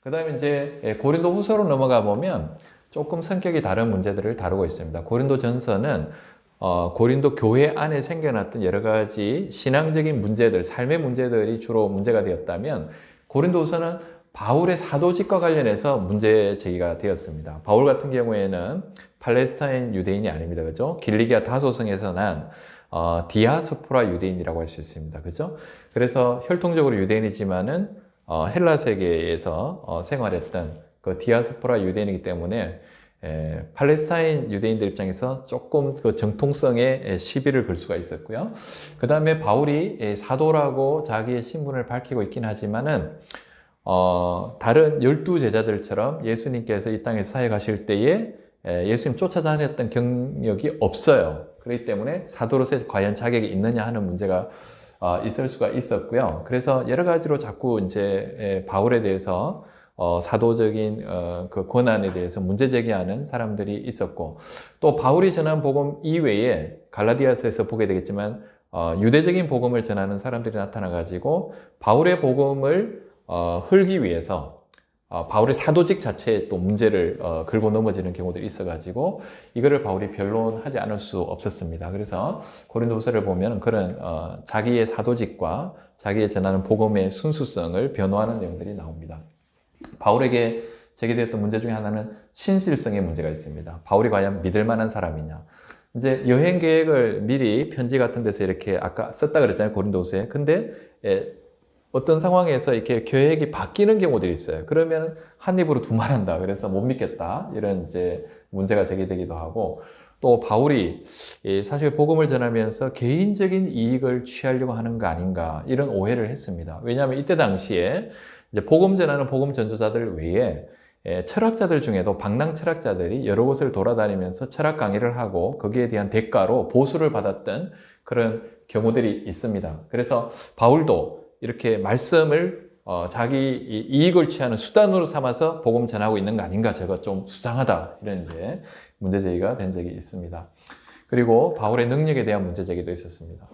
그 다음에 이제 고린도 후서로 넘어가 보면 조금 성격이 다른 문제들을 다루고 있습니다. 고린도 전서는 고린도 교회 안에 생겨났던 여러 가지 신앙적인 문제들, 삶의 문제들이 주로 문제가 되었다면 고린도 후서는 바울의 사도직과 관련해서 문제 제기가 되었습니다. 바울 같은 경우에는 팔레스타인 유대인이 아닙니다. 그죠? 길리기아 다소성에서 난 디아스포라 유대인이라고 할 수 있습니다. 그죠? 그래서 혈통적으로 유대인이지만은 헬라 세계에서 생활했던 그 디아스포라 유대인이기 때문에 팔레스타인 유대인들 입장에서 조금 그 정통성에 시비를 걸 수가 있었고요. 그 다음에 바울이 사도라고 자기의 신분을 밝히고 있긴 하지만은 다른 12제자들처럼 예수님께서 이 땅에 사역하실 때에 예수님 쫓아다녔던 경력이 없어요. 그렇기 때문에 사도로서 과연 자격이 있느냐 하는 문제가 있을 수가 있었고요. 그래서 여러 가지로 자꾸 이제 바울에 대해서 사도적인 그 권한에 대해서 문제 제기하는 사람들이 있었고, 또 바울이 전한 복음 이외에 갈라디아서에서 보게 되겠지만 유대적인 복음을 전하는 사람들이 나타나 가지고 바울의 복음을 헐기 위해서 바울의 사도직 자체에 또 문제를 걸고 넘어지는 경우들이 있어가지고 이거를 바울이 변론하지 않을 수 없었습니다. 그래서 고린도후서를 보면 그런 자기의 사도직과 자기의 전하는 복음의 순수성을 변호하는 내용들이 나옵니다. 바울에게 제기되었던 문제 중에 하나는 신실성의 문제가 있습니다. 바울이 과연 믿을 만한 사람이냐. 이제 여행 계획을 미리 편지 같은 데서 이렇게 아까 썼다 그랬잖아요. 고린도후서에. 근데 어떤 상황에서 이렇게 계획이 바뀌는 경우들이 있어요. 그러면 한 입으로 두 말한다. 그래서 못 믿겠다. 이런 이제 문제가 제기되기도 하고, 또 바울이 사실 복음을 전하면서 개인적인 이익을 취하려고 하는 거 아닌가 이런 오해를 했습니다. 왜냐하면 이때 당시에 이제 복음 전하는 복음 전도자들 외에 철학자들 중에도 방랑 철학자들이 여러 곳을 돌아다니면서 철학 강의를 하고 거기에 대한 대가로 보수를 받았던 그런 경우들이 있습니다. 그래서 바울도 이렇게 말씀을 자기 이익을 취하는 수단으로 삼아서 복음 전하고 있는 거 아닌가, 저거 좀 수상하다, 이런 이제 문제 제기가 된 적이 있습니다. 그리고 바울의 능력에 대한 문제 제기도 있었습니다.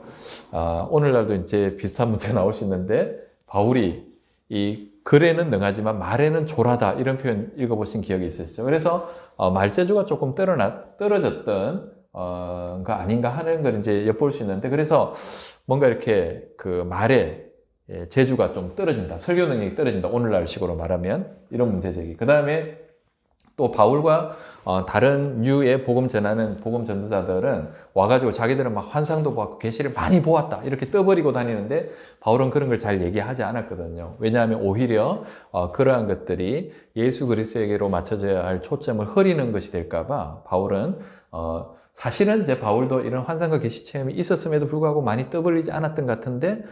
오늘날도 이제 비슷한 문제가 나올 수 있는데, 바울이 이 글에는 능하지만 말에는 졸하다, 이런 표현 읽어보신 기억이 있으시죠? 그래서 말재주가 조금 떨어졌던 거 아닌가 하는 걸 이제 엿볼 수 있는데, 그래서 뭔가 이렇게 그 말에 재주가 좀 떨어진다, 설교 능력이 떨어진다, 오늘날 식으로 말하면 이런 문제 제기. 그 다음에 또 바울과 다른 류의 복음 전하는 복음 전도자들은 와가지고 자기들은 막 환상도 보았고 계시를 많이 보았다 이렇게 떠버리고 다니는데, 바울은 그런 걸 잘 얘기하지 않았거든요. 왜냐하면 오히려 그러한 것들이 예수 그리스도에게로 맞춰져야 할 초점을 흐리는 것이 될까봐 바울은 사실은 이제 바울도 이런 환상과 계시 체험이 있었음에도 불구하고 많이 떠벌리지 않았던 것 같은데,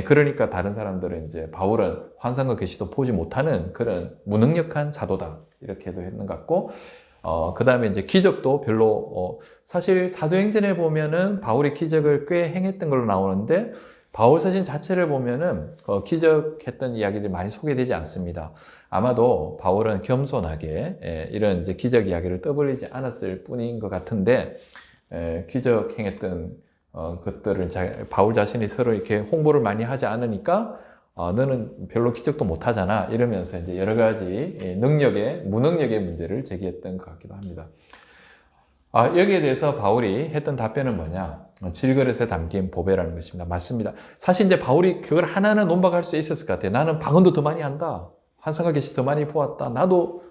그러니까 다른 사람들은 이제 바울은 환상과 계시도 보지 못하는 그런 무능력한 사도다, 이렇게도 했는 것 같고, 그 다음에 이제 기적도 별로, 사실 사도행전에 보면은 바울이 기적을 꽤 행했던 걸로 나오는데, 바울 서신 자체를 보면은 기적했던 이야기들이 많이 소개되지 않습니다. 아마도 바울은 겸손하게 이런 이제 기적 이야기를 떠벌리지 않았을 뿐인 것 같은데, 기적 행했던 것들을 바울 자신이 서로 이렇게 홍보를 많이 하지 않으니까 너는 별로 기적도 못 하잖아, 이러면서 이제 여러 가지 무능력의 문제를 제기했던 것 같기도 합니다. 여기에 대해서 바울이 했던 답변은 뭐냐? 질그릇에 담긴 보배라는 것입니다. 맞습니다. 사실 이제 바울이 그걸 하나는 논박할 수 있었을 것 같아요. 나는 방언도 더 많이 한다, 환상과 계시 더 많이 보았다, 나도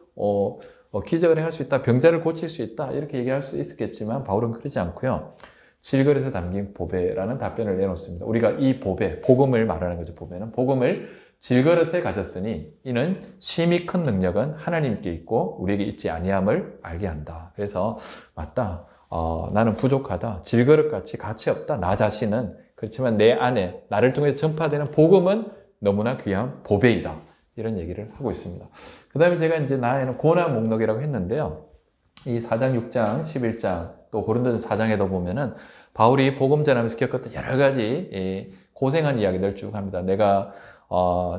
기적을 행할 수 있다, 병자를 고칠 수 있다, 이렇게 얘기할 수 있었겠지만 바울은 그러지 않고요. 질그릇에 담긴 보배라는 답변을 내놓습니다. 우리가 이 보배, 복음을 말하는 거죠. 보배는 복음을 질그릇에 가졌으니 이는 심히 큰 능력은 하나님께 있고 우리에게 있지 아니함을 알게 한다. 그래서 맞다, 나는 부족하다, 질그릇같이 가치 없다, 나 자신은. 그렇지만 내 안에 나를 통해 전파되는 복음은 너무나 귀한 보배이다, 이런 얘기를 하고 있습니다. 그 다음에 제가 이제 나에는 고난 목록이라고 했는데요. 이 4장, 6장, 11장, 또 고린도전서 4장에도 보면은 바울이 복음 전하면서 겪었던 여러 가지 고생한 이야기들 쭉 합니다. 내가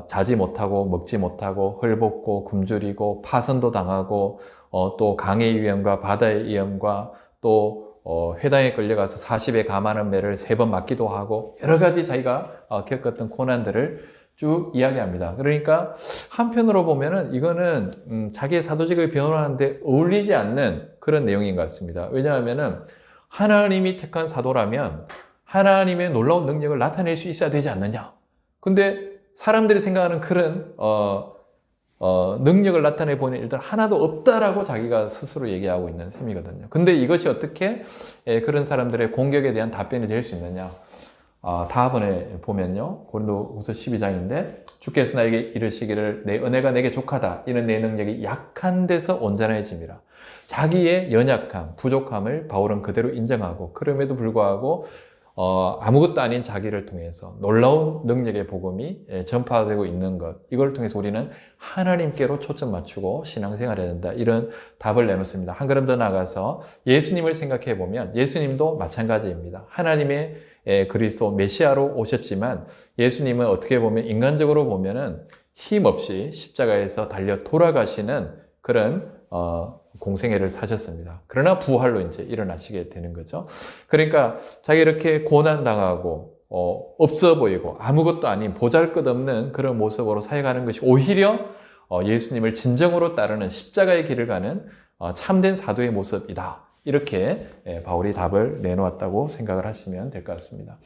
자지 못하고 먹지 못하고 헐벗고 굶주리고 파선도 당하고 또 강의 위험과 바다의 위험과 또 회당에 끌려가서 40에 감하는 매를 3번 맞기도 하고, 여러 가지 자기가 겪었던 고난들을 쭉 이야기합니다. 그러니까 한편으로 보면은 이거는 자기의 사도직을 변호하는데 어울리지 않는 그런 내용인 것 같습니다. 왜냐하면은 하나님이 택한 사도라면 하나님의 놀라운 능력을 나타낼 수 있어야 되지 않느냐. 근데 사람들이 생각하는 그런 능력을 나타내 보이는 일들 하나도 없다라고 자기가 스스로 얘기하고 있는 셈이거든요. 근데 이것이 어떻게 그런 사람들의 공격에 대한 답변이 될 수 있느냐. 다음번에 보면요. 고린도후서 12장인데 주께서 나에게 이르시기를 내 은혜가 내게 족하다. 이는 내 능력이 약한 데서 온전해짐이라. 자기의 연약함, 부족함을 바울은 그대로 인정하고 그럼에도 불구하고 아무것도 아닌 자기를 통해서 놀라운 능력의 복음이 전파되고 있는 것, 이걸 통해서 우리는 하나님께로 초점 맞추고 신앙생활해야 된다, 이런 답을 내놓습니다. 한 걸음 더 나아가서 예수님을 생각해 보면 예수님도 마찬가지입니다. 하나님의 그리스도 메시아로 오셨지만 예수님은 어떻게 보면 인간적으로 보면은 힘없이 십자가에서 달려 돌아가시는 그런 공생애를 사셨습니다. 그러나 부활로 이제 일어나시게 되는 거죠. 그러니까 자기 이렇게 고난당하고 없어 보이고 아무것도 아닌 보잘것없는 그런 모습으로 살아가는 것이 오히려 예수님을 진정으로 따르는 십자가의 길을 가는 참된 사도의 모습이다. 이렇게 바울이 답을 내놓았다고 생각을 하시면 될 것 같습니다.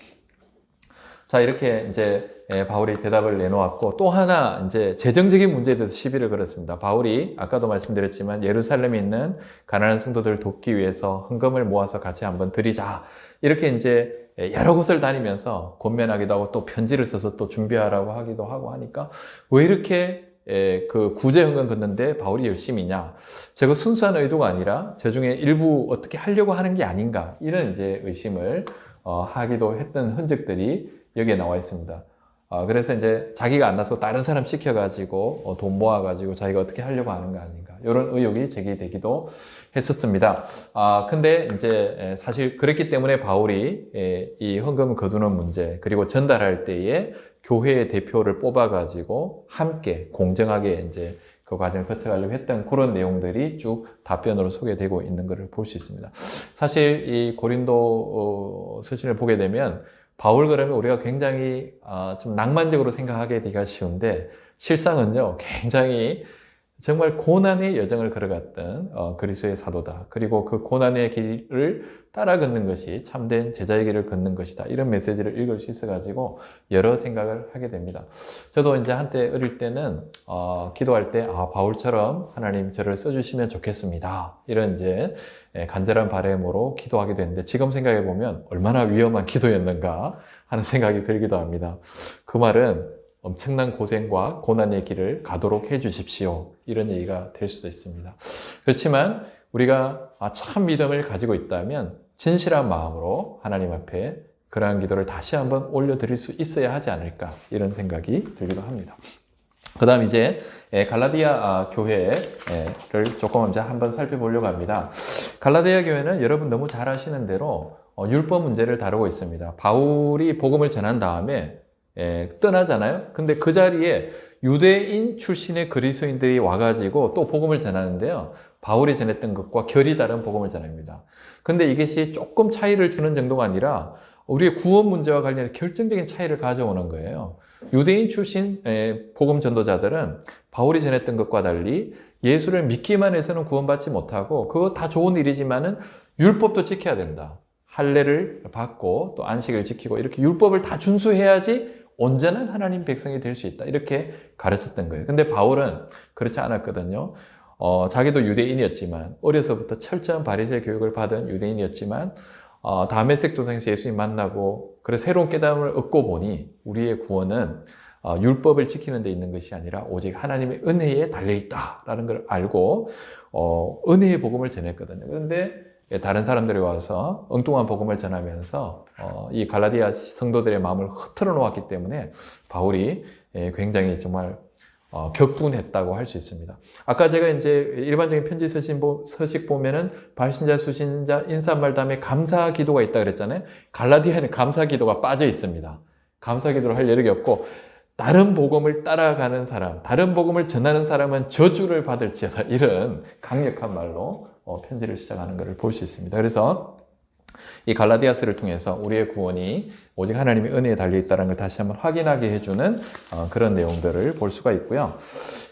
자, 이렇게 이제 바울이 대답을 내놓았고, 또 하나 이제 재정적인 문제에 대해서 시비를 걸었습니다. 바울이 아까도 말씀드렸지만 예루살렘에 있는 가난한 성도들을 돕기 위해서 헌금을 모아서 같이 한번 드리자. 이렇게 이제 여러 곳을 다니면서 권면하기도 하고 또 편지를 써서 또 준비하라고 하기도 하고 하니까 왜 이렇게 그 구제 헌금 걷는데 바울이 열심히냐? 저거 순수한 의도가 아니라 저 중에 일부 어떻게 하려고 하는 게 아닌가? 이런 이제 의심을 하기도 했던 흔적들이 여기에 나와 있습니다. 그래서 이제 자기가 안 나서고 다른 사람 시켜가지고 돈 모아가지고 자기가 어떻게 하려고 하는 거 아닌가, 이런 의혹이 제기되기도 했었습니다. 근데 이제 사실 그랬기 때문에 바울이 이 헌금을 거두는 문제, 그리고 전달할 때에 교회의 대표를 뽑아가지고 함께 공정하게 이제 그 과정을 거쳐가려고 했던 그런 내용들이 쭉 답변으로 소개되고 있는 것을 볼 수 있습니다. 사실 이 고린도 서신을 보게 되면 바울 그러면 우리가 굉장히 좀 낭만적으로 생각하게 되기가 쉬운데 실상은요, 굉장히 정말 고난의 여정을 걸어갔던 그리스도의 사도다. 그리고 그 고난의 길을 따라 걷는 것이 참된 제자의 길을 걷는 것이다. 이런 메시지를 읽을 수 있어가지고 여러 생각을 하게 됩니다. 저도 이제 한때 어릴 때는 기도할 때 바울처럼 하나님 저를 써주시면 좋겠습니다. 이런 이제 간절한 바람으로 기도하게 됐는데 지금 생각해 보면 얼마나 위험한 기도였는가 하는 생각이 들기도 합니다. 그 말은 엄청난 고생과 고난의 길을 가도록 해 주십시오, 이런 얘기가 될 수도 있습니다. 그렇지만 우리가 참 믿음을 가지고 있다면 진실한 마음으로 하나님 앞에 그러한 기도를 다시 한번 올려드릴 수 있어야 하지 않을까, 이런 생각이 들기도 합니다. 그 다음 이제 갈라디아 교회를 조금 이제 한번 살펴보려고 합니다. 갈라디아 교회는 여러분 너무 잘 아시는 대로 율법 문제를 다루고 있습니다. 바울이 복음을 전한 다음에 떠나잖아요. 근데 그 자리에 유대인 출신의 그리스도인들이 와가지고 또 복음을 전하는데요. 바울이 전했던 것과 결이 다른 복음을 전합니다. 근데 이것이 조금 차이를 주는 정도가 아니라 우리의 구원 문제와 관련해서 결정적인 차이를 가져오는 거예요. 유대인 출신 복음 전도자들은 바울이 전했던 것과 달리 예수를 믿기만 해서는 구원받지 못하고, 그거 다 좋은 일이지만은 율법도 지켜야 된다. 할례를 받고 또 안식을 지키고 이렇게 율법을 다 준수해야지 온전한 하나님 백성이 될 수 있다, 이렇게 가르쳤던 거예요. 근데 바울은 그렇지 않았거든요. 자기도 유대인이었지만, 어려서부터 철저한 바리새 교육을 받은 유대인이었지만, 다메섹 도상에서 예수님 만나고 그래서 새로운 깨달음을 얻고 보니 우리의 구원은 율법을 지키는 데 있는 것이 아니라 오직 하나님의 은혜에 달려있다라는 걸 알고 은혜의 복음을 전했거든요. 그런데 다른 사람들이 와서 엉뚱한 복음을 전하면서 이 갈라디아 성도들의 마음을 흐트러 놓았기 때문에 바울이 굉장히 정말 격분했다고 할 수 있습니다. 아까 제가 이제 일반적인 편지 서식 보면은 발신자, 수신자, 인사말 다음에 감사 기도가 있다 그랬잖아요. 갈라디아에는 감사 기도가 빠져 있습니다. 감사 기도를 할 여력이 없고, 다른 복음을 따라가는 사람, 다른 복음을 전하는 사람은 저주를 받을지어다, 이런 강력한 말로 편지를 시작하는 것을 볼 수 있습니다. 그래서 이 갈라디아서를 통해서 우리의 구원이 오직 하나님의 은혜에 달려있다는 걸 다시 한번 확인하게 해주는 그런 내용들을 볼 수가 있고요.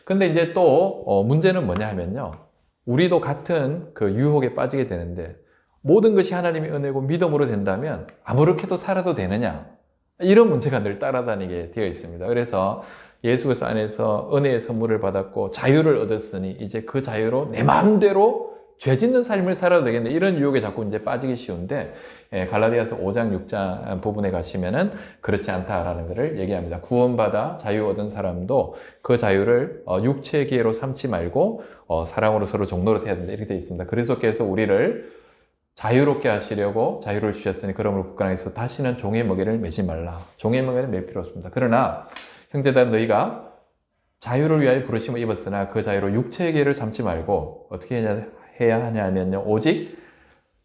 근데 이제 또 문제는 뭐냐 하면요. 우리도 같은 그 유혹에 빠지게 되는데 모든 것이 하나님의 은혜고 믿음으로 된다면 아무렇게도 살아도 되느냐? 이런 문제가 늘 따라다니게 되어 있습니다. 그래서 예수 그리스도 안에서 은혜의 선물을 받았고 자유를 얻었으니 이제 그 자유로 내 마음대로 죄 짓는 삶을 살아도 되겠네. 이런 유혹에 자꾸 이제 빠지기 쉬운데, 갈라디아서 5장, 6장 부분에 가시면은 그렇지 않다라는 것을 얘기합니다. 구원받아 자유 얻은 사람도 그 자유를 육체의 기회로 삼지 말고 사랑으로 서로 종노릇 해야 된다. 이렇게 되어 있습니다. 그리스도께서 우리를 자유롭게 하시려고 자유를 주셨으니 그러므로 굳건하게서 다시는 종의 먹이를 매지 말라. 종의 먹이는 맬 필요 없습니다. 그러나 형제들아 너희가 자유를 위하여 부르심을 입었으나 그 자유로 육체의 기회를 삼지 말고 어떻게 해야 하냐면요. 오직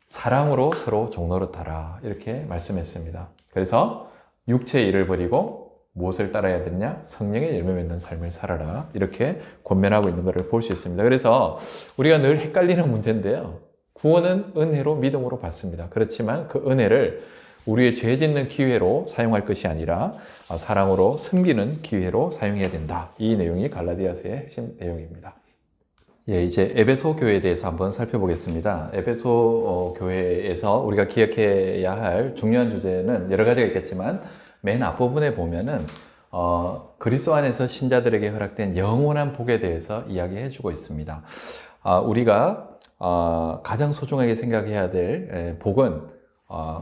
사랑으로 서로 종노릇하라. 이렇게 말씀했습니다. 그래서 육체의 일을 버리고 무엇을 따라야 되냐? 성령의 열매 맺는 삶을 살아라. 이렇게 권면하고 있는 것을 볼 수 있습니다. 그래서 우리가 늘 헷갈리는 문제인데요. 구원은 은혜로 믿음으로 받습니다. 그렇지만 그 은혜를 우리의 죄 짓는 기회로 사용할 것이 아니라 사랑으로 섬기는 기회로 사용해야 된다. 이 내용이 갈라디아서의 핵심 내용입니다. 예, 이제 에베소 교회에 대해서 한번 살펴보겠습니다. 에베소 교회에서 우리가 기억해야 할 중요한 주제는 여러 가지가 있겠지만 맨 앞부분에 보면은 그리스도 안에서 신자들에게 허락된 영원한 복에 대해서 이야기해 주고 있습니다. 우리가 가장 소중하게 생각해야 될 복은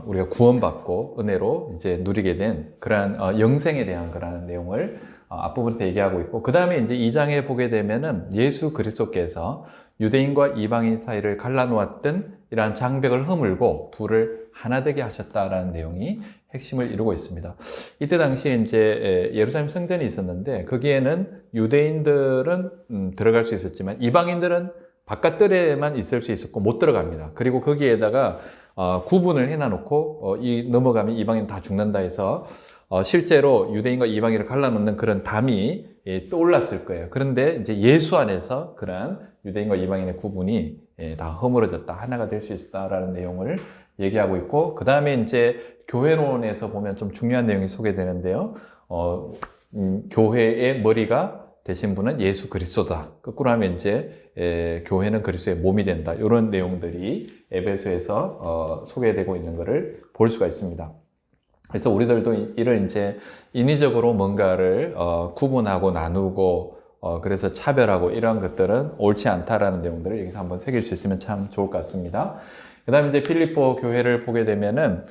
우리가 구원받고 은혜로 이제 누리게 된 그러한 영생에 대한 그러한 내용을 앞부분에서 얘기하고 있고, 그 다음에 이제 2장에 보게 되면은 예수 그리스도께서 유대인과 이방인 사이를 갈라놓았던 이러한 장벽을 허물고 둘을 하나 되게 하셨다라는 내용이 핵심을 이루고 있습니다. 이때 당시에 이제 예루살렘 성전이 있었는데 거기에는 유대인들은 들어갈 수 있었지만 이방인들은 바깥뜰에만 있을 수 있었고 못 들어갑니다. 그리고 거기에다가 구분을 해놔놓고 넘어가면 이방인 다 죽는다 해서 실제로 유대인과 이방인을 갈라놓는 그런 담이 떠올랐을 거예요. 그런데 이제 예수 안에서 그러한 유대인과 이방인의 구분이 다 허물어졌다, 하나가 될 수 있다라는 내용을 얘기하고 있고, 그 다음에 이제 교회론에서 보면 좀 중요한 내용이 소개되는데요. 교회의 머리가 되신 분은 예수 그리스도다. 거꾸로 하면 이제 교회는 그리스도의 몸이 된다. 이런 내용들이 에베소에서 소개되고 있는 것을 볼 수가 있습니다. 그래서 우리들도 이를 이제 인위적으로 뭔가를 구분하고 나누고 그래서 차별하고 이러한 것들은 옳지 않다라는 내용들을 여기서 한번 새길 수 있으면 참 좋을 것 같습니다. 그 다음에 이제 필립보 교회를 보게 되면은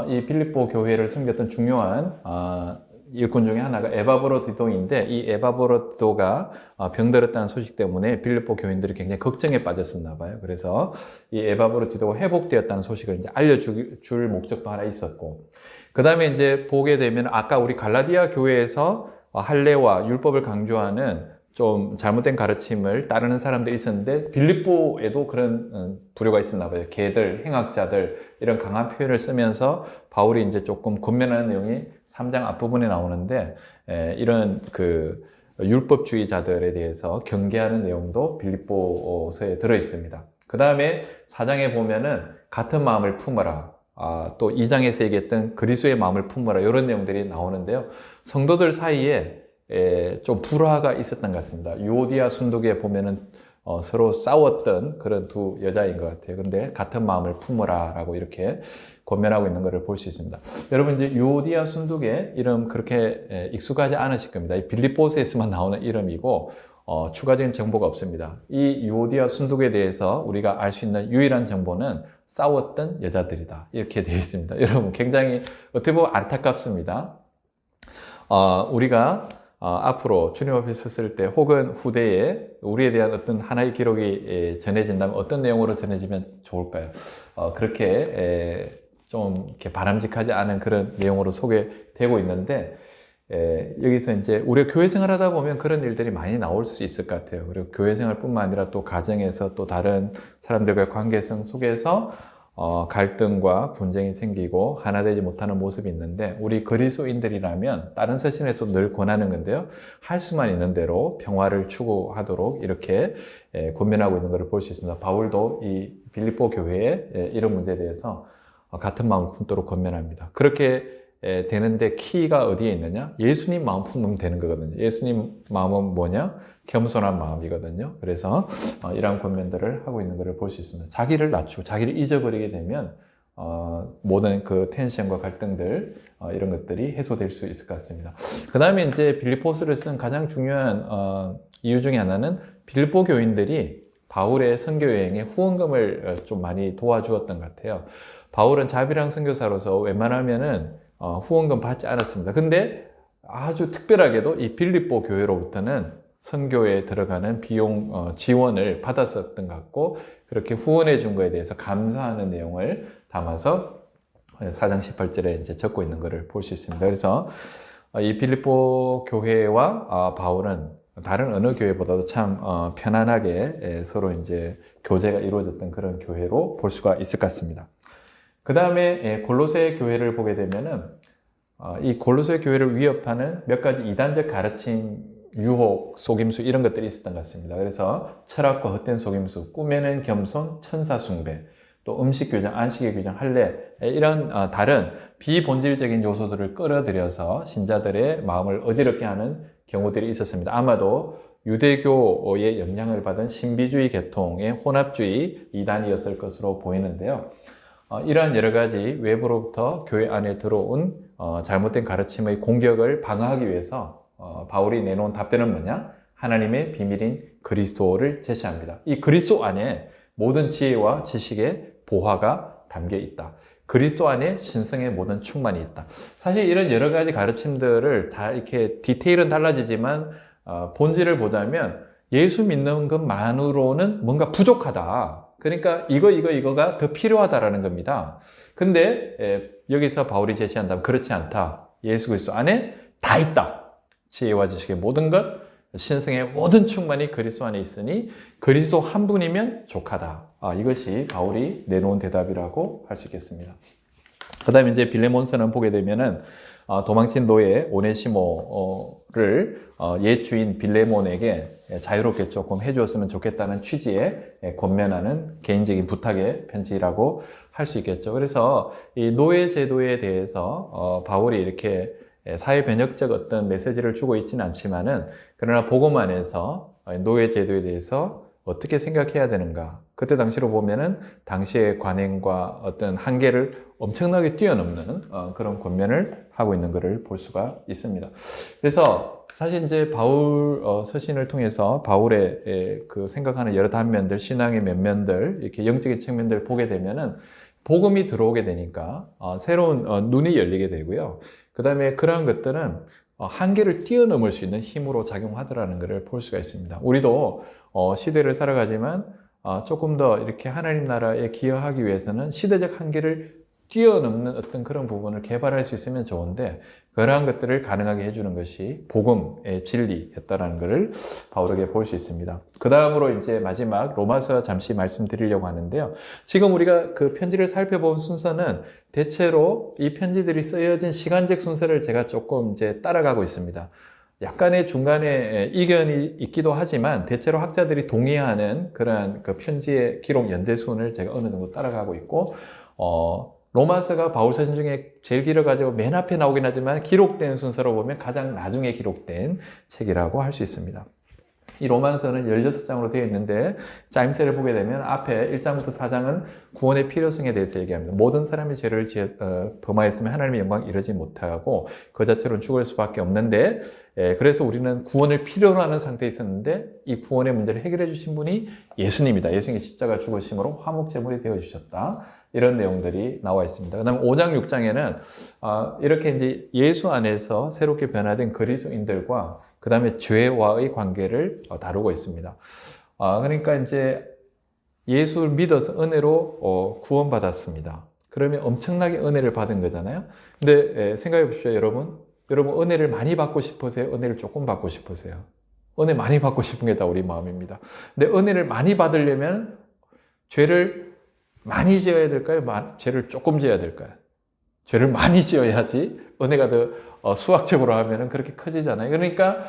이 필립보 교회를 섬겼던 중요한 일꾼 중에 하나가 에바브로디도인데, 이 에바브로디도가 병들었다는 소식 때문에 필립보 교인들이 굉장히 걱정에 빠졌었나 봐요. 그래서 이 에바브로디도가 회복되었다는 소식을 이제 알려줄 목적도 하나 있었고, 그 다음에 이제 보게 되면 아까 우리 갈라디아 교회에서 할례와 율법을 강조하는 좀 잘못된 가르침을 따르는 사람들이 있었는데 빌립보에도 그런 부류가 있었나 봐요. 개들, 행악자들 이런 강한 표현을 쓰면서 바울이 이제 조금 권면하는 내용이 3장 앞부분에 나오는데 이런 그 율법주의자들에 대해서 경계하는 내용도 빌립보서에 들어 있습니다. 그 다음에 4장에 보면은 같은 마음을 품어라. 또 2장에서 얘기했던 그리스도의 마음을 품어라. 이런 내용들이 나오는데요. 성도들 사이에 좀 불화가 있었던 것 같습니다. 유오디아 순두교에 보면은 서로 싸웠던 그런 두 여자인 것 같아요. 근데 같은 마음을 품어라 라고 이렇게 권면하고 있는 것을 볼 수 있습니다. 여러분 이제 유오디아 순두교 이름 그렇게 익숙하지 않으실 겁니다. 이 빌립보서에서만 나오는 이름이고 추가적인 정보가 없습니다. 이 유오디아 순두교에 대해서 우리가 알 수 있는 유일한 정보는 싸웠던 여자들이다. 이렇게 되어 있습니다. 여러분 굉장히 어떻게 보면 안타깝습니다. 우리가 앞으로 주님 앞에 섰을 때 혹은 후대에 우리에 대한 어떤 하나의 기록이 전해진다면 어떤 내용으로 전해지면 좋을까요? 그렇게 좀 이렇게 바람직하지 않은 그런 내용으로 소개되고 있는데 여기서 이제 우리가 교회 생활하다 보면 그런 일들이 많이 나올 수 있을 것 같아요. 그리고 교회 생활뿐만 아니라 또 가정에서 또 다른 사람들과의 관계성 속에서 갈등과 분쟁이 생기고 하나 되지 못하는 모습이 있는데, 우리 그리스도인들이라면 다른 서신에서 늘 권하는 건데요. 할 수만 있는 대로 평화를 추구하도록 이렇게 권면하고 있는 것을 볼 수 있습니다. 바울도 이 빌립보 교회의 이런 문제에 대해서 같은 마음을 품도록 권면합니다. 그렇게 되는데 키가 어디에 있느냐? 예수님 마음 품으면 되는 거거든요. 예수님 마음은 뭐냐? 겸손한 마음이거든요. 그래서 이러한 권면들을 하고 있는 것을 볼 수 있습니다. 자기를 낮추고 자기를 잊어버리게 되면 모든 그 텐션과 갈등들 이런 것들이 해소될 수 있을 것 같습니다. 그 다음에 이제 빌립보서를 쓴 가장 중요한 이유 중에 하나는 빌립보 교인들이 바울의 선교 여행에 후원금을 좀 많이 도와주었던 것 같아요. 바울은 자비랑 선교사로서 웬만하면은 후원금 받지 않았습니다. 근데 아주 특별하게도 이 빌립보 교회로부터는 선교에 들어가는 비용 지원을 받았었던 것 같고, 그렇게 후원해 준 거에 대해서 감사하는 내용을 담아서 4장 18절에 이제 적고 있는 것을 볼 수 있습니다. 그래서 이 빌립보 교회와 바울은 다른 어느 교회보다도 참 편안하게 서로 이제 교제가 이루어졌던 그런 교회로 볼 수가 있을 것 같습니다. 그 다음에 골로새 교회를 보게 되면은 이 골로새 교회를 위협하는 몇 가지 이단적 가르침, 유혹, 속임수 이런 것들이 있었던 것 같습니다. 그래서 철학과 헛된 속임수, 꿈에는 겸손, 천사 숭배, 또 음식 규정, 안식의 규정, 할례 이런 다른 비본질적인 요소들을 끌어들여서 신자들의 마음을 어지럽게 하는 경우들이 있었습니다. 아마도 유대교의 영향을 받은 신비주의 계통의 혼합주의 이단이었을 것으로 보이는데요. 이러한 여러 가지 외부로부터 교회 안에 들어온 잘못된 가르침의 공격을 방어하기 위해서 바울이 내놓은 답변은 뭐냐? 하나님의 비밀인 그리스도를 제시합니다. 이 그리스도 안에 모든 지혜와 지식의 보화가 담겨 있다. 그리스도 안에 신성의 모든 충만이 있다. 사실 이런 여러 가지 가르침들을 다 이렇게 디테일은 달라지지만 본질을 보자면 예수 믿는 것만으로는 뭔가 부족하다. 그러니까 이거가 더 필요하다라는 겁니다. 근데 여기서 바울이 제시한다면 그렇지 않다. 예수 그리스도 안에 다 있다. 지혜와 지식의 모든 것, 신성의 모든 충만이 그리스도 안에 있으니 그리스도 한 분이면 족하다. 이것이 바울이 내놓은 대답이라고 할 수 있겠습니다. 그 다음에 이제 빌레몬서는 보게 되면은 도망친 노예 오네시모를 옛 주인 빌레몬에게 자유롭게 조금 해주었으면 좋겠다는 취지의 권면하는 개인적인 부탁의 편지라고 할 수 있겠죠. 그래서 이 노예 제도에 대해서 바울이 이렇게 사회 변혁적 어떤 메시지를 주고 있지는 않지만은, 그러나 복음 안에서 노예 제도에 대해서 어떻게 생각해야 되는가. 그때 당시로 보면은 당시의 관행과 어떤 한계를 엄청나게 뛰어넘는 그런 권면을 하고 있는 것을 볼 수가 있습니다. 그래서 사실 이제 바울 서신을 통해서 바울의 그 생각하는 여러 단면들, 신앙의 면면들, 이렇게 영적인 측면들을 보게 되면은 복음이 들어오게 되니까 새로운 눈이 열리게 되고요. 그 다음에 그러한 것들은 한계를 뛰어넘을 수 있는 힘으로 작용하더라는 것을 볼 수가 있습니다. 우리도 시대를 살아가지만 조금 더 이렇게 하나님 나라에 기여하기 위해서는 시대적 한계를 뛰어넘는 어떤 그런 부분을 개발할 수 있으면 좋은데, 그러한 것들을 가능하게 해주는 것이 복음의 진리였다라는 것을 바울에게 볼 수 있습니다. 그 다음으로 이제 마지막 로마서 잠시 말씀드리려고 하는데요. 지금 우리가 그 편지를 살펴본 순서는 대체로 이 편지들이 쓰여진 시간적 순서를 제가 조금 이제 따라가고 있습니다. 약간의 중간에 이견이 있기도 하지만 대체로 학자들이 동의하는 그러한 그 편지의 기록 연대순을 제가 어느 정도 따라가고 있고, 로마서가 바울 서신 중에 제일 길어가지고 맨 앞에 나오긴 하지만 기록된 순서로 보면 가장 나중에 기록된 책이라고 할 수 있습니다. 이 로마서는 16장으로 되어 있는데 짜임새를 보게 되면 앞에 1장부터 4장은 구원의 필요성에 대해서 얘기합니다. 모든 사람이 죄를 범하였으면 하나님의 영광 이르지 못하고 그 자체로는 죽을 수밖에 없는데, 그래서 우리는 구원을 필요로 하는 상태에 있었는데 이 구원의 문제를 해결해 주신 분이 예수님이다. 예수님이 십자가 죽으심으로 화목제물이 되어 주셨다. 이런 내용들이 나와 있습니다. 그 다음에 5장, 6장에는 이렇게 이제 예수 안에서 새롭게 변화된 그리스도인들과 그 다음에 죄와의 관계를 다루고 있습니다. 그러니까 이제 예수를 믿어서 은혜로 구원받았습니다. 그러면 엄청나게 은혜를 받은 거잖아요. 근데 생각해 보십시오, 여러분. 여러분 은혜를 많이 받고 싶으세요? 은혜를 조금 받고 싶으세요? 은혜 많이 받고 싶은 게 다 우리 마음입니다. 근데 은혜를 많이 받으려면 죄를 많이 지어야 될까요? 죄를 조금 지어야 될까요? 죄를 많이 지어야지 은혜가 더 수학적으로 하면은 그렇게 커지잖아요. 그러니까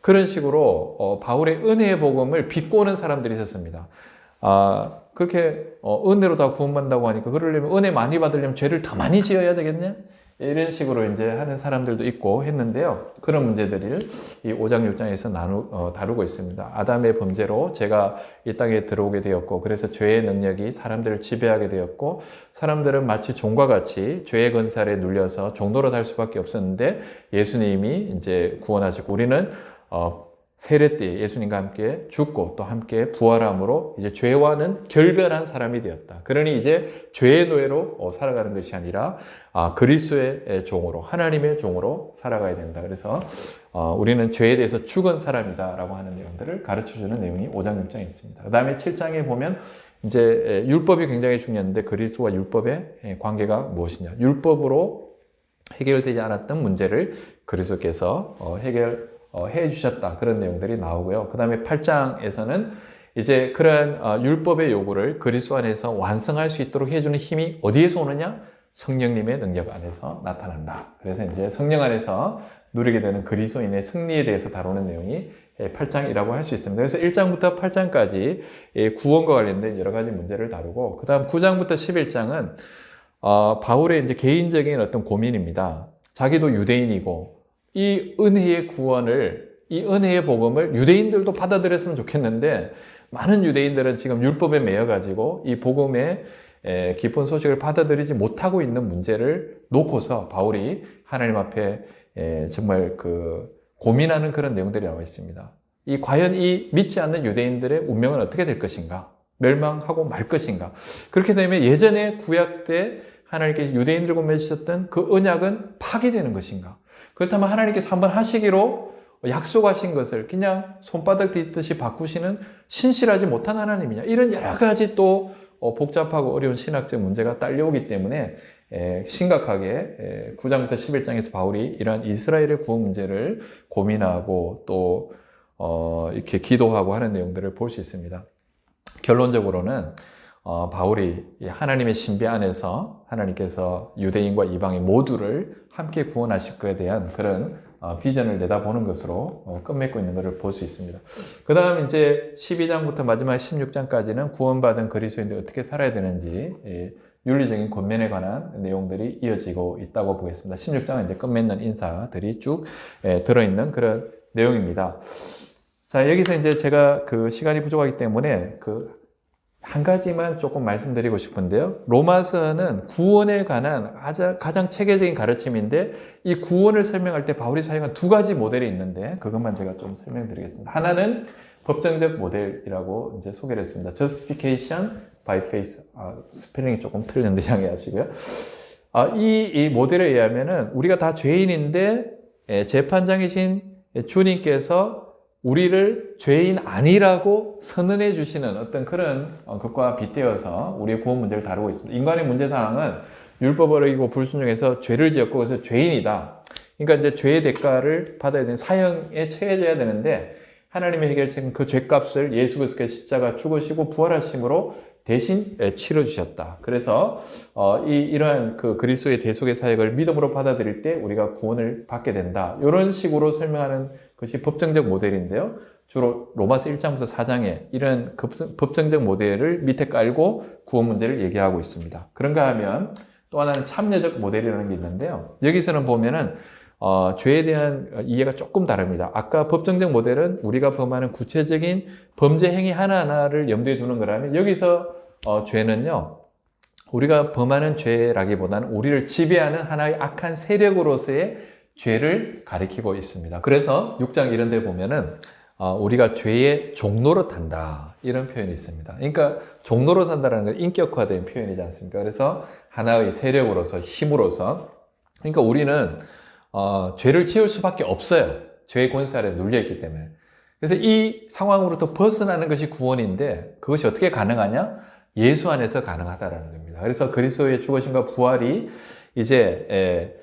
그런 식으로 바울의 은혜의 복음을 비꼬는 사람들이 있었습니다. 그렇게 은혜로 다 구원받는다고 하니까 그러려면 은혜 많이 받으려면 죄를 더 많이 지어야 되겠냐? 이런 식으로 이제 하는 사람들도 있고 했는데요. 그런 문제들을 이 5장, 6장에서 다루고 있습니다. 아담의 범죄로 죄가 이 땅에 들어오게 되었고, 그래서 죄의 능력이 사람들을 지배하게 되었고, 사람들은 마치 종과 같이 죄의 권살에 눌려서 종노릇 할 수밖에 없었는데, 예수님이 이제 구원하시고, 우리는 세례 때 예수님과 함께 죽고 또 함께 부활함으로 이제 죄와는 결별한 사람이 되었다. 그러니 이제 죄의 노예로 살아가는 것이 아니라 그리스도의 종으로, 하나님의 종으로 살아가야 된다. 그래서 우리는 죄에 대해서 죽은 사람이다라고 하는 내용들을 가르쳐주는 내용이 5장, 6장에 있습니다. 그 다음에 7장에 보면 이제 율법이 굉장히 중요한데 그리스도와 율법의 관계가 무엇이냐? 율법으로 해결되지 않았던 문제를 그리스도께서 해 주셨다. 그런 내용들이 나오고요. 그 다음에 8장에서는 이제 그러한 율법의 요구를 그리스도 안에서 완성할 수 있도록 해주는 힘이 어디에서 오느냐? 성령님의 능력 안에서 나타난다. 그래서 이제 성령 안에서 누리게 되는 그리스도인의 승리에 대해서 다루는 내용이 8장이라고 할 수 있습니다. 그래서 1장부터 8장까지 구원과 관련된 여러 가지 문제를 다루고, 그 다음 9장부터 11장은 바울의 이제 개인적인 어떤 고민입니다. 자기도 유대인이고, 이 은혜의 구원을, 이 은혜의 복음을 유대인들도 받아들였으면 좋겠는데 많은 유대인들은 지금 율법에 매여가지고 이 복음의 깊은 소식을 받아들이지 못하고 있는 문제를 놓고서 바울이 하나님 앞에 정말 고민하는 그런 내용들이 나와 있습니다. 과연 이 믿지 않는 유대인들의 운명은 어떻게 될 것인가? 멸망하고 말 것인가? 그렇게 되면 예전에 구약 때 하나님께서 유대인들과 맺으셨던 그 언약은 파기되는 것인가? 그렇다면 하나님께서 한번 하시기로 약속하신 것을 그냥 손바닥 뒤듯이 바꾸시는 신실하지 못한 하나님이냐? 이런 여러 가지 또 복잡하고 어려운 신학적 문제가 딸려오기 때문에 심각하게 9장부터 11장에서 바울이 이러한 이스라엘의 구원 문제를 고민하고 또 이렇게 기도하고 하는 내용들을 볼 수 있습니다. 결론적으로는 바울이 하나님의 신비 안에서 하나님께서 유대인과 이방인 모두를 함께 구원하실 것에 대한 그런 비전을 내다보는 것으로 끝맺고 있는 것을 볼 수 있습니다. 그 다음 이제 12장부터 마지막 16장까지는 구원받은 그리스도인들이 어떻게 살아야 되는지 윤리적인 권면에 관한 내용들이 이어지고 있다고 보겠습니다. 16장은 이제 끝맺는 인사들이 쭉 들어있는 그런 내용입니다. 자, 여기서 이제 제가 시간이 부족하기 때문에 한 가지만 조금 말씀드리고 싶은데요. 로마서는 구원에 관한 가장 체계적인 가르침인데 이 구원을 설명할 때 바울이 사용한 두 가지 모델이 있는데 그것만 제가 좀 설명드리겠습니다. 하나는 법정적 모델이라고 이제 소개를 했습니다. Justification by faith. 스펠링이 조금 틀렸는데 양해하시고요. 이 모델에 의하면은 우리가 다 죄인인데 재판장이신 주님께서 우리를 죄인 아니라고 선언해 주시는 어떤 그런 것과 빗대어서 우리의 구원 문제를 다루고 있습니다. 인간의 문제사항은 율법을 어기고 불순종해서 죄를 지었고 그래서 죄인이다. 그러니까 이제 죄의 대가를 받아야 되는 사형에 처해져야 되는데 하나님의 해결책은 그 죄값을 예수 그리스도의 십자가 죽으시고 부활하심으로 대신 치러주셨다. 그래서 이러한 그리스도의 대속의 사역을 믿음으로 받아들일 때 우리가 구원을 받게 된다. 이런 식으로 설명하는 것이 법정적 모델인데요. 주로 로마서 1장부터 4장에 이런 법정적 모델을 밑에 깔고 구원 문제를 얘기하고 있습니다. 그런가 하면 또 하나는 참여적 모델이라는 게 있는데요. 여기서는 보면은 죄에 대한 이해가 조금 다릅니다. 아까 법정적 모델은 우리가 범하는 구체적인 범죄 행위 하나하나를 염두에 두는 거라면 여기서 죄는요, 우리가 범하는 죄라기보다는 우리를 지배하는 하나의 악한 세력으로서의 죄를 가리키고 있습니다. 그래서 6장 이런 데 보면은 우리가 죄의 종노릇한다 이런 표현이 있습니다. 그러니까 종노릇한다는 건 인격화된 표현이지 않습니까? 그래서 하나의 세력으로서 힘으로서 그러니까 우리는 죄를 지을 수밖에 없어요. 죄의 권세 아래 눌려있기 때문에. 그래서 이 상황으로부터 벗어나는 것이 구원인데 그것이 어떻게 가능하냐? 예수 안에서 가능하다라는 겁니다. 그래서 그리스도의 죽으심과 부활이 이제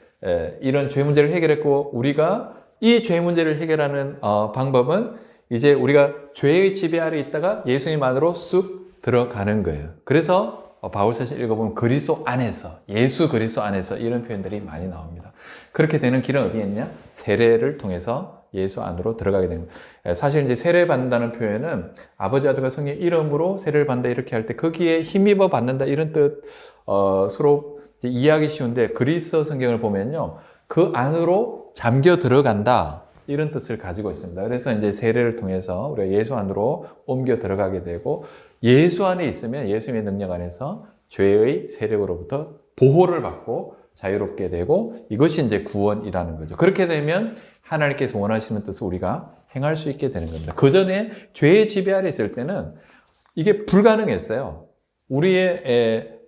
이런 죄 문제를 해결했고 우리가 이 죄 문제를 해결하는 방법은 이제 우리가 죄의 지배 아래 있다가 예수님 안으로 쑥 들어가는 거예요. 그래서 바울 사실 읽어보면 그리스도 안에서, 예수 그리스도 안에서 이런 표현들이 많이 나옵니다. 그렇게 되는 길은 어디에 있냐? 세례를 통해서 예수 안으로 들어가게 됩니다. 사실 이제 세례 받는다는 표현은 아버지, 아들과 성령 이름으로 세례를 받는다 이렇게 할 때 거기에 힘입어 받는다 이런 뜻으로 이해하기 쉬운데, 그리스 성경을 보면요, 그 안으로 잠겨 들어간다 이런 뜻을 가지고 있습니다. 그래서 이제 세례를 통해서 우리가 예수 안으로 옮겨 들어가게 되고, 예수 안에 있으면 예수님의 능력 안에서 죄의 세력으로부터 보호를 받고 자유롭게 되고, 이것이 이제 구원이라는 거죠. 그렇게 되면 하나님께서 원하시는 뜻을 우리가 행할 수 있게 되는 겁니다. 그 전에 죄의 지배 아래 있을 때는 이게 불가능했어요. 우리의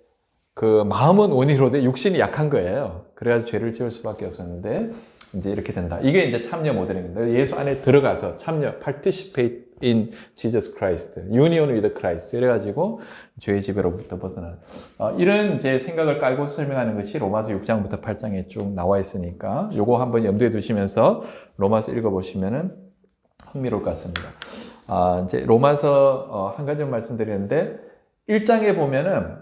그 마음은 원이로되 육신이 약한 거예요. 그래야 죄를 지을 수밖에 없었는데 이제 이렇게 된다. 이게 이제 참여 모델입니다. 예수 안에 들어가서 참여, participate in Jesus Christ, union with Christ. 이래가지고 죄의 지배로부터 벗어나는 이런 이제 생각을 깔고 설명하는 것이 로마서 6장부터 8장에 쭉 나와 있으니까 요거 한번 염두에 두시면서 로마서 읽어보시면은 흥미로울 것 같습니다. 이제 로마서 한 가지 말씀드리는데 1장에 보면은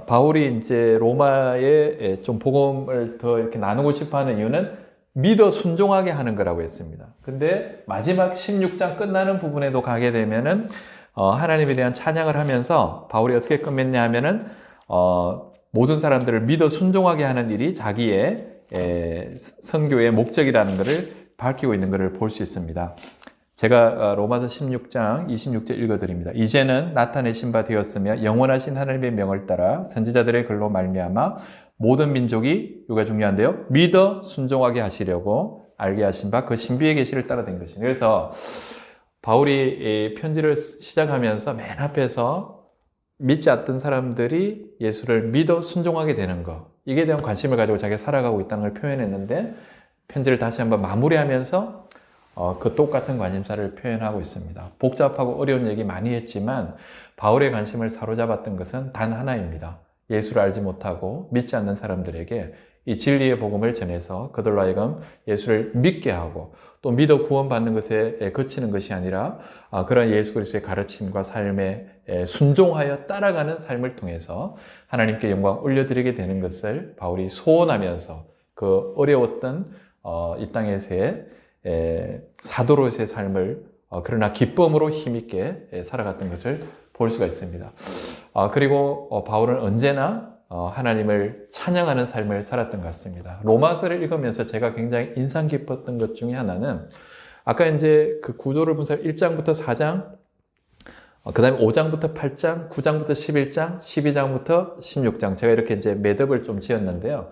바울이 이제 로마에 좀 복음을 더 이렇게 나누고 싶어 하는 이유는 믿어 순종하게 하는 거라고 했습니다. 근데 마지막 16장 끝나는 부분에도 가게 되면은, 하나님에 대한 찬양을 하면서 바울이 어떻게 끝맺냐 하면은, 모든 사람들을 믿어 순종하게 하는 일이 자기의 선교의 목적이라는 것을 밝히고 있는 것을 볼 수 있습니다. 제가 로마서 16장 26절 읽어드립니다. 이제는 나타내신 바 되었으며 영원하신 하나님의 명을 따라 선지자들의 글로 말미암아 모든 민족이, 이거 중요한데요, 믿어 순종하게 하시려고 알게 하신 바 그 신비의 계시를 따라된 것이니. 그래서 바울이 편지를 시작하면서 맨 앞에서 믿지 않던 사람들이 예수를 믿어 순종하게 되는 것, 이게 대한 관심을 가지고 자기가 살아가고 있다는 걸 표현했는데, 편지를 다시 한번 마무리하면서 그 똑같은 관심사를 표현하고 있습니다. 복잡하고 어려운 얘기 많이 했지만 바울의 관심을 사로잡았던 것은 단 하나입니다. 예수를 알지 못하고 믿지 않는 사람들에게 이 진리의 복음을 전해서 그들로 하여금 예수를 믿게 하고, 또 믿어 구원받는 것에 그치는 것이 아니라 그런 예수 그리스도의 가르침과 삶에 순종하여 따라가는 삶을 통해서 하나님께 영광 올려드리게 되는 것을 바울이 소원하면서 그 어려웠던 이 땅에서의 사도로서의 삶을 그러나 기쁨으로 힘있게 살아갔던 것을 볼 수가 있습니다. 그리고 바울은 언제나 하나님을 찬양하는 삶을 살았던 것 같습니다. 로마서를 읽으면서 제가 굉장히 인상 깊었던 것 중에 하나는, 아까 이제 그 구조를 분석 1장부터 4장, 그 다음에 5장부터 8장, 9장부터 11장, 12장부터 16장, 제가 이렇게 이제 매듭을 좀 지었는데요.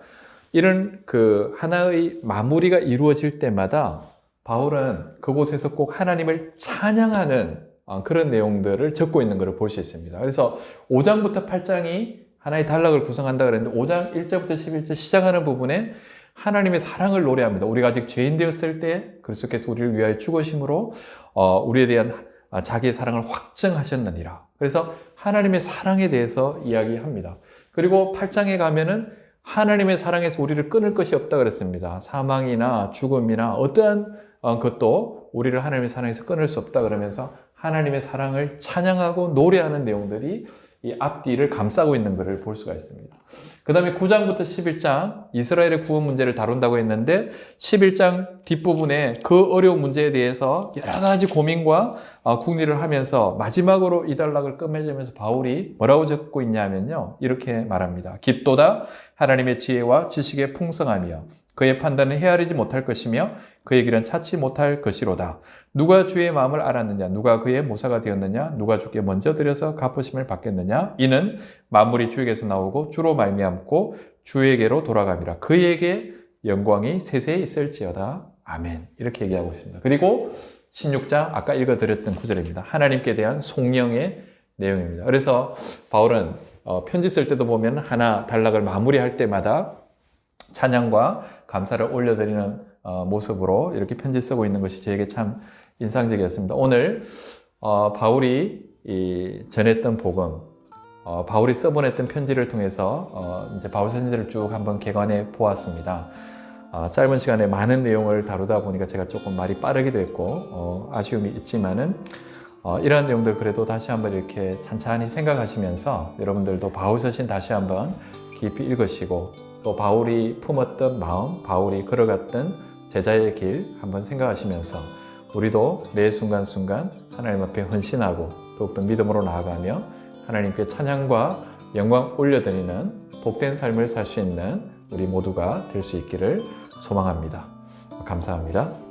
이런 그 하나의 마무리가 이루어질 때마다 바울은 그곳에서 꼭 하나님을 찬양하는 그런 내용들을 적고 있는 것을 볼 수 있습니다. 그래서 5장부터 8장이 하나의 단락을 구성한다 그랬는데, 5장 1절부터 11절 시작하는 부분에 하나님의 사랑을 노래합니다. 우리가 아직 죄인 되었을 때 그리스도께서 우리를 위하여 죽으심으로 우리에 대한 자기의 사랑을 확증하셨느니라. 그래서 하나님의 사랑에 대해서 이야기합니다. 그리고 8장에 가면은 하나님의 사랑에서 우리를 끊을 것이 없다 그랬습니다. 사망이나 죽음이나 어떠한 것도 우리를 하나님의 사랑에서 끊을 수 없다 그러면서 하나님의 사랑을 찬양하고 노래하는 내용들이 이 앞뒤를 감싸고 있는 것을 볼 수가 있습니다. 그 다음에 9장부터 11장 이스라엘의 구원 문제를 다룬다고 했는데, 11장 뒷부분에 그 어려운 문제에 대해서 여러 가지 고민과 궁리를 하면서 마지막으로 이 단락을 끝맺으면서 바울이 뭐라고 적고 있냐면요, 이렇게 말합니다. 깊도다 하나님의 지혜와 지식의 풍성하며 그의 판단은 헤아리지 못할 것이며 그의 길은 찾지 못할 것이로다. 누가 주의 마음을 알았느냐? 누가 그의 모사가 되었느냐? 누가 주께 먼저 드려서 갚으심을 받겠느냐? 이는 만물이 주에게서 나오고 주로 말미암고 주에게로 돌아갑니다. 그에게 영광이 세세히 있을지어다. 아멘. 이렇게 얘기하고 있습니다. 그리고 16장 아까 읽어드렸던 구절입니다. 하나님께 대한 송영의 내용입니다. 그래서 바울은 편지 쓸 때도 보면 하나 단락을 마무리할 때마다 찬양과 감사를 올려드리는 모습으로 이렇게 편지 쓰고 있는 것이 저에게 참 인상적이었습니다. 오늘 바울이 전했던 복음, 바울이 써보냈던 편지를 통해서 이제 바울 편지를 쭉 한번 개관해 보았습니다. 짧은 시간에 많은 내용을 다루다 보니까 제가 조금 말이 빠르기도 했고 아쉬움이 있지만은 이러한 내용들 그래도 다시 한번 이렇게 찬찬히 생각하시면서 여러분들도 바울 서신 다시 한번 깊이 읽으시고 또 바울이 품었던 마음, 바울이 걸어갔던 제자의 길 한번 생각하시면서 우리도 매 순간순간 하나님 앞에 헌신하고 더욱더 믿음으로 나아가며 하나님께 찬양과 영광 올려드리는 복된 삶을 살 수 있는 우리 모두가 될 수 있기를 소망합니다. 감사합니다.